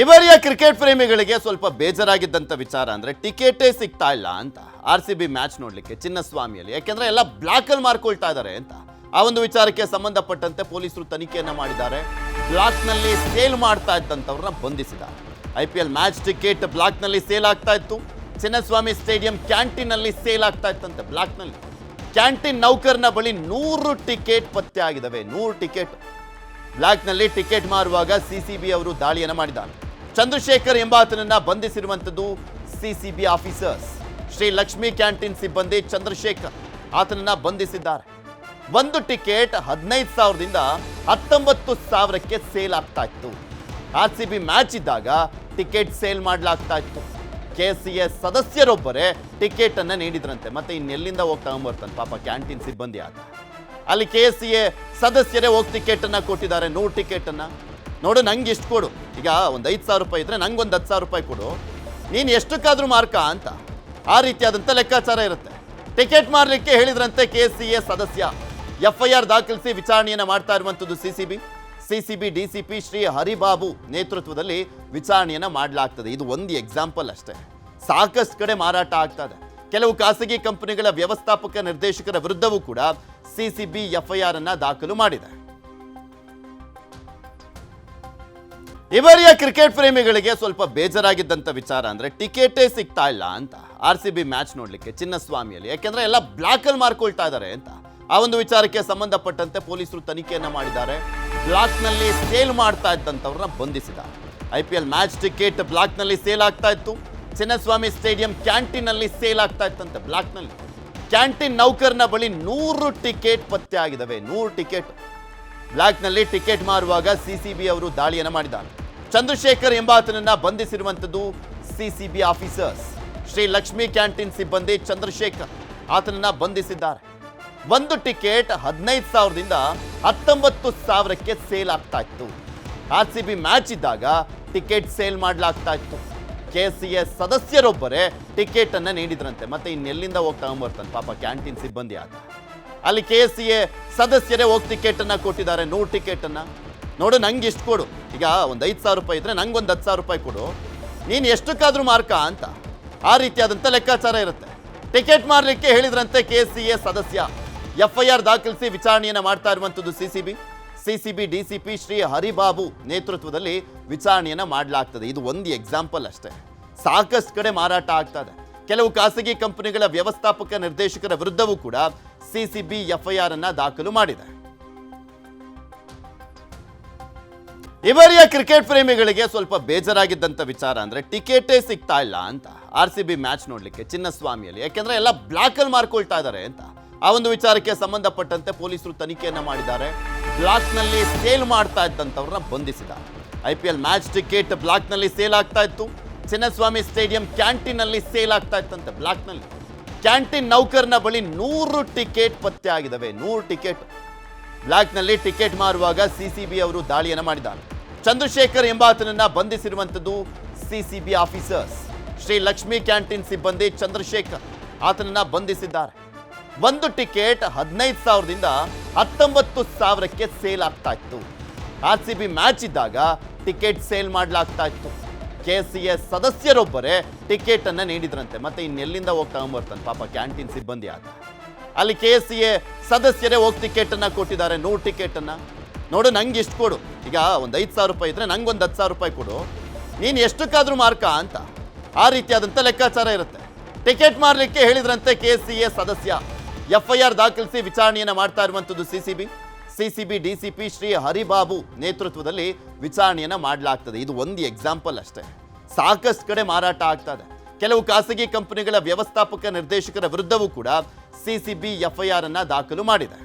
ಇವರಿಯ cricket ಪ್ರೇಮಿಗಳಿಗೆ ಸ್ವಲ್ಪ ಬೇಜಾರಾಗಿದ್ದಂಥ ವಿಚಾರ ಅಂದರೆ ಟಿಕೆಟೇ ಸಿಗ್ತಾ ಇಲ್ಲ ಅಂತ RCB ಮ್ಯಾಚ್ ನೋಡಲಿಕ್ಕೆ ಚಿನ್ನಸ್ವಾಮಿಯಲ್ಲಿ. ಯಾಕೆಂದರೆ ಎಲ್ಲ ಬ್ಲಾಕಲ್ಲಿ ಮಾರ್ಕೊಳ್ತಾ ಇದ್ದಾರೆ ಅಂತ. ಆ ಒಂದು ವಿಚಾರಕ್ಕೆ ಸಂಬಂಧಪಟ್ಟಂತೆ ಪೊಲೀಸರು ತನಿಖೆಯನ್ನು ಮಾಡಿದ್ದಾರೆ. ಬ್ಲಾಕ್ನಲ್ಲಿ ಸೇಲ್ ಮಾಡ್ತಾ ಇದ್ದಂಥವ್ರನ್ನ ಬಂಧಿಸಿದ್ದಾರೆ. IPL ಮ್ಯಾಚ್ ಟಿಕೆಟ್ ಬ್ಲಾಕ್ನಲ್ಲಿ ಸೇಲ್ ಆಗ್ತಾ ಇತ್ತು. ಚಿನ್ನಸ್ವಾಮಿ ಸ್ಟೇಡಿಯಂ ಕ್ಯಾಂಟೀನಲ್ಲಿ ಸೇಲ್ ಆಗ್ತಾ ಇತ್ತಂತೆ. ಬ್ಲಾಕ್ನಲ್ಲಿ ಕ್ಯಾಂಟೀನ್ ನೌಕರನ ಬಳಿ 100 ಟಿಕೆಟ್ ಪತ್ತೆ ಆಗಿದ್ದಾವೆ. 100 ಟಿಕೆಟ್ ಬ್ಲಾಕ್ನಲ್ಲಿ ಟಿಕೆಟ್ ಮಾರುವಾಗ CCB ಅವರು ದಾಳಿಯನ್ನು ಮಾಡಿದ್ದಾರೆ. ಚಂದ್ರಶೇಖರ್ ಎಂಬಾತನನ್ನ ಬಂಧಿಸಿರುವಂಥದ್ದು CCB officers. Shri Lakshmi canteen ಸಿಬ್ಬಂದಿ ಚಂದ್ರಶೇಖರ್ ಆತನನ್ನ ಬಂಧಿಸಿದ್ದಾರೆ. ಒಂದು ಟಿಕೆಟ್ 15,000ದಿಂದ 19,000ಕ್ಕೆ ಸೇಲ್ ಆಗ್ತಾ ಇತ್ತು. RCB ಮ್ಯಾಚ್ ಇದ್ದಾಗ ಟಿಕೆಟ್ ಸೇಲ್ ಮಾಡಲಾಗ್ತಾ ಇತ್ತು. KCA ಸದಸ್ಯರೊಬ್ಬರೇ ಟಿಕೆಟ್ ಅನ್ನ ನೀಡಿದ್ರಂತೆ. ಮತ್ತೆ ಇನ್ನೆಲ್ಲಿಂದ ಹೋಗಿ ತಗೊಂಡ್ಬರ್ತಾನೆ ಪಾಪ ಕ್ಯಾಂಟೀನ್ ಸಿಬ್ಬಂದಿ ಆತ. ಅಲ್ಲಿ KCA ಸದಸ್ಯರೇ ಹೋಗಿ ಟಿಕೆಟ್ ಅನ್ನ ಕೊಟ್ಟಿದ್ದಾರೆ. 100 ಟಿಕೆಟ್ ಅನ್ನ ನೋಡು, ನಂಗೆ ಇಷ್ಟು ಕೊಡು. ಈಗ ಒಂದು 5,000 ರೂಪಾಯಿ ಇದ್ರೆ ನಂಗೆ ಒಂದು 10,000 ರೂಪಾಯಿ ಕೊಡು, ನೀನು ಎಷ್ಟಕ್ಕಾದ್ರೂ ಮಾರ್ಕ ಅಂತ. ಆ ರೀತಿಯಾದಂಥ ಲೆಕ್ಕಾಚಾರ ಇರುತ್ತೆ. ಟಿಕೆಟ್ ಮಾರಲಿಕ್ಕೆ ಹೇಳಿದ್ರಂತೆ KCA ಸದಸ್ಯ. FIR ದಾಖಲಿಸಿ ವಿಚಾರಣೆಯನ್ನು ಮಾಡ್ತಾ ಇರುವಂಥದ್ದು CCB DCP ಶ್ರೀ ಹರಿಬಾಬು ನೇತೃತ್ವದಲ್ಲಿ ವಿಚಾರಣೆಯನ್ನು ಮಾಡಲಾಗ್ತದೆ. ಇದು ಒಂದು ಎಕ್ಸಾಂಪಲ್ ಅಷ್ಟೇ. ಸಾಕಷ್ಟು ಕಡೆ ಮಾರಾಟ ಆಗ್ತದೆ. ಕೆಲವು ಖಾಸಗಿ ಕಂಪನಿಗಳ ವ್ಯವಸ್ಥಾಪಕ ನಿರ್ದೇಶಕರ ವಿರುದ್ಧವೂ ಕೂಡ CCB FIR ಅನ್ನ ದಾಖಲು ಮಾಡಿದೆ. ಇವರಿಯ ಕ್ರಿಕೆಟ್ ಪ್ರೇಮಿಗಳಿಗೆ ಸ್ವಲ್ಪ ಬೇಜಾರಾಗಿದ್ದಂಥ ವಿಚಾರ ಅಂದರೆ ಟಿಕೆಟೇ ಸಿಗ್ತಾ ಇಲ್ಲ ಅಂತ RCB ಮ್ಯಾಚ್ ನೋಡಲಿಕ್ಕೆ ಚಿನ್ನಸ್ವಾಮಿಯಲ್ಲಿ. ಯಾಕೆಂದರೆ ಎಲ್ಲ ಬ್ಲಾಕಲ್ಲಿ ಮಾರ್ಕೊಳ್ತಾ ಇದ್ದಾರೆ ಅಂತ. ಆ ಒಂದು ವಿಚಾರಕ್ಕೆ ಸಂಬಂಧಪಟ್ಟಂತೆ ಪೊಲೀಸರು ತನಿಖೆಯನ್ನು ಮಾಡಿದ್ದಾರೆ. ಬ್ಲಾಕ್ನಲ್ಲಿ ಸೇಲ್ ಮಾಡ್ತಾ ಇದ್ದಂಥವ್ರನ್ನ ಬಂಧಿಸಿದ್ದಾರೆ. IPL ಮ್ಯಾಚ್ ಟಿಕೆಟ್ ಬ್ಲಾಕ್ನಲ್ಲಿ ಸೇಲ್ ಆಗ್ತಾ ಇತ್ತು. ಚಿನ್ನಸ್ವಾಮಿ ಸ್ಟೇಡಿಯಂ ಕ್ಯಾಂಟೀನಲ್ಲಿ ಸೇಲ್ ಆಗ್ತಾ ಇತ್ತಂತೆ. ಬ್ಲಾಕ್ನಲ್ಲಿ ಕ್ಯಾಂಟೀನ್ ನೌಕರನ ಬಳಿ 100 ಟಿಕೆಟ್ ಪತ್ತೆ ಆಗಿದ್ದಾವೆ. 100 ಟಿಕೆಟ್ ಬ್ಲಾಕ್ನಲ್ಲಿ ಟಿಕೆಟ್ ಮಾರುವಾಗ CCB ಅವರು ದಾಳಿಯನ್ನು ಮಾಡಿದ್ದಾರೆ. ಚಂದ್ರಶೇಖರ್ ಎಂಬಾತನನ್ನ ಬಂಧಿಸಿರುವಂಥದ್ದು CCB officers. Shri Lakshmi canteen ಸಿಬ್ಬಂದಿ ಚಂದ್ರಶೇಖರ್ ಆತನನ್ನ ಬಂಧಿಸಿದ್ದಾರೆ. ಒಂದು ಟಿಕೆಟ್ 15,000ದಿಂದ 19,000ಕ್ಕೆ ಸೇಲ್ ಆಗ್ತಾ ಇತ್ತು. RCB ಮ್ಯಾಚ್ ಇದ್ದಾಗ ಟಿಕೆಟ್ ಸೇಲ್ ಮಾಡಲಾಗ್ತಾ ಇತ್ತು. KCA ಸದಸ್ಯರೊಬ್ಬರೇ ಟಿಕೆಟ್ ಅನ್ನ ನೀಡಿದ್ರಂತೆ. ಮತ್ತೆ ಇನ್ನೆಲ್ಲಿಂದ ಹೋಗಿ ತಗೊಂಡ್ಬರ್ತಾನೆ ಪಾಪ ಕ್ಯಾಂಟೀನ್ ಸಿಬ್ಬಂದಿ ಆತ. ಅಲ್ಲಿ KCA ಸದಸ್ಯರೇ ಹೋಗಿ ಟಿಕೆಟ್ ಅನ್ನ ಕೊಟ್ಟಿದ್ದಾರೆ. 100 ಟಿಕೆಟ್ ಅನ್ನ ನೋಡು, ನಂಗೆ ಇಷ್ಟು ಕೊಡು. ಈಗ ಒಂದು 5,000 ರೂಪಾಯಿ ಇದ್ರೆ ನಂಗೆ ಒಂದು 10,000 ರೂಪಾಯಿ ಕೊಡು, ನೀನು ಎಷ್ಟಕ್ಕಾದ್ರೂ ಮಾರ್ಕ ಅಂತ. ಆ ರೀತಿಯಾದಂಥ ಲೆಕ್ಕಾಚಾರ ಇರುತ್ತೆ. ಟಿಕೆಟ್ ಮಾರಲಿಕ್ಕೆ ಹೇಳಿದ್ರಂತೆ KCA ಸದಸ್ಯ. FIR ದಾಖಲಿಸಿ ವಿಚಾರಣೆಯನ್ನು ಮಾಡ್ತಾ ಇರುವಂಥದ್ದು CCB DCP ಶ್ರೀ ಹರಿಬಾಬು ನೇತೃತ್ವದಲ್ಲಿ ವಿಚಾರಣೆಯನ್ನು ಮಾಡಲಾಗ್ತದೆ. ಇದು ಒಂದು ಎಕ್ಸಾಂಪಲ್ ಅಷ್ಟೇ. ಸಾಕಷ್ಟು ಕಡೆ ಮಾರಾಟ ಆಗ್ತದೆ. ಕೆಲವು ಖಾಸಗಿ ಕಂಪನಿಗಳ ವ್ಯವಸ್ಥಾಪಕ ನಿರ್ದೇಶಕರ ವಿರುದ್ಧವೂ ಕೂಡ CCB FIR ಅನ್ನ ದಾಖಲು ಮಾಡಿದೆ. ಇವರಿಯ ಕ್ರಿಕೆಟ್ ಪ್ರೇಮಿಗಳಿಗೆ ಸ್ವಲ್ಪ ಬೇಜಾರಾಗಿದ್ದಂಥ ವಿಚಾರ ಅಂದರೆ ಟಿಕೆಟೇ ಸಿಗ್ತಾ ಇಲ್ಲ ಅಂತ RCB ಮ್ಯಾಚ್ ನೋಡಲಿಕ್ಕೆ ಚಿನ್ನಸ್ವಾಮಿಯಲ್ಲಿ. ಯಾಕೆಂದರೆ ಎಲ್ಲ ಬ್ಲಾಕಲ್ಲಿ ಮಾರ್ಕೊಳ್ತಾ ಇದ್ದಾರೆ ಅಂತ. ಆ ಒಂದು ವಿಚಾರಕ್ಕೆ ಸಂಬಂಧಪಟ್ಟಂತೆ ಪೊಲೀಸರು ತನಿಖೆಯನ್ನು ಮಾಡಿದ್ದಾರೆ. ಬ್ಲಾಕ್ನಲ್ಲಿ ಸೇಲ್ ಮಾಡ್ತಾ ಇದ್ದಂಥವ್ರನ್ನ ಬಂಧಿಸಿದ್ದಾರೆ. IPL ಮ್ಯಾಚ್ ಟಿಕೆಟ್ ಬ್ಲಾಕ್ನಲ್ಲಿ ಸೇಲ್ ಆಗ್ತಾ ಇತ್ತು. ಚಿನ್ನಸ್ವಾಮಿ ಸ್ಟೇಡಿಯಂ ಕ್ಯಾಂಟೀನಲ್ಲಿ ಸೇಲ್ ಆಗ್ತಾ ಇತ್ತಂತೆ. ಬ್ಲಾಕ್ನಲ್ಲಿ ಕ್ಯಾಂಟೀನ್ ನೌಕರನ ಬಳಿ 100 ಟಿಕೆಟ್ ಪತ್ತೆ ಆಗಿದ್ದಾವೆ. 100 ಟಿಕೆಟ್ ಬ್ಲಾಕ್ನಲ್ಲಿ ಟಿಕೆಟ್ ಮಾರುವಾಗ CCB ಅವರು ದಾಳಿಯನ್ನು ಮಾಡಿದ್ದಾರೆ. ಚಂದ್ರಶೇಖರ್ ಎಂಬಾತನನ್ನ ಬಂಧಿಸಿರುವಂಥದ್ದು CCB officers. Shri Lakshmi canteen ಸಿಬ್ಬಂದಿ ಚಂದ್ರಶೇಖರ್ ಆತನನ್ನ ಬಂಧಿಸಿದ್ದಾರೆ. ಒಂದು ಟಿಕೆಟ್ 15,000ದಿಂದ 19,000ಕ್ಕೆ ಸೇಲ್ ಆಗ್ತಾ ಇತ್ತು. RCB ಮ್ಯಾಚ್ ಇದ್ದಾಗ ಟಿಕೆಟ್ ಸೇಲ್ ಮಾಡಲಾಗ್ತಾ ಇತ್ತು. KCA ಸದಸ್ಯರೊಬ್ಬರೇ ಟಿಕೆಟ್ ಅನ್ನ ನೀಡಿದ್ರಂತೆ. ಮತ್ತೆ ಇನ್ನೆಲ್ಲಿಂದ ಹೋಗಿ ತಗೊಂಡ್ಬರ್ತಾನೆ ಪಾಪ ಕ್ಯಾಂಟೀನ್ ಸಿಬ್ಬಂದಿ ಆತ. ಅಲ್ಲಿ KCA ಸದಸ್ಯರೇ ಹೋಗಿ ಟಿಕೆಟ್ ಅನ್ನ ಕೊಟ್ಟಿದ್ದಾರೆ. 100 ಟಿಕೆಟ್ ಅನ್ನ ನೋಡು, ನಂಗೆ ಇಷ್ಟು ಕೊಡು. ಈಗ ಒಂದು 5,000 ರೂಪಾಯಿ ಇದ್ರೆ ನಂಗೆ ಒಂದು 10,000 ರೂಪಾಯಿ ಕೊಡು, ನೀನು ಎಷ್ಟಕ್ಕಾದ್ರೂ ಮಾರ್ಕ ಅಂತ. ಆ ರೀತಿಯಾದಂಥ ಲೆಕ್ಕಾಚಾರ ಇರುತ್ತೆ. ಟಿಕೆಟ್ ಮಾರಲಿಕ್ಕೆ ಹೇಳಿದ್ರಂತೆ KCA ಸದಸ್ಯ. FIR ದಾಖಲಿಸಿ ವಿಚಾರಣೆಯನ್ನು ಮಾಡ್ತಾ ಇರುವಂಥದ್ದು CCB DCP ಶ್ರೀ ಹರಿಬಾಬು ನೇತೃತ್ವದಲ್ಲಿ ವಿಚಾರಣೆಯನ್ನು ಮಾಡಲಾಗ್ತದೆ. ಇದು ಒಂದು ಎಕ್ಸಾಂಪಲ್ ಅಷ್ಟೇ. ಸಾಕಷ್ಟು ಕಡೆ ಮಾರಾಟ ಆಗ್ತದೆ. ಕೆಲವು ಖಾಸಗಿ ಕಂಪನಿಗಳ ವ್ಯವಸ್ಥಾಪಕ ನಿರ್ದೇಶಕರ ವಿರುದ್ಧವೂ ಕೂಡ CCB FIR ಅನ್ನ ದಾಖಲು ಮಾಡಿದೆ.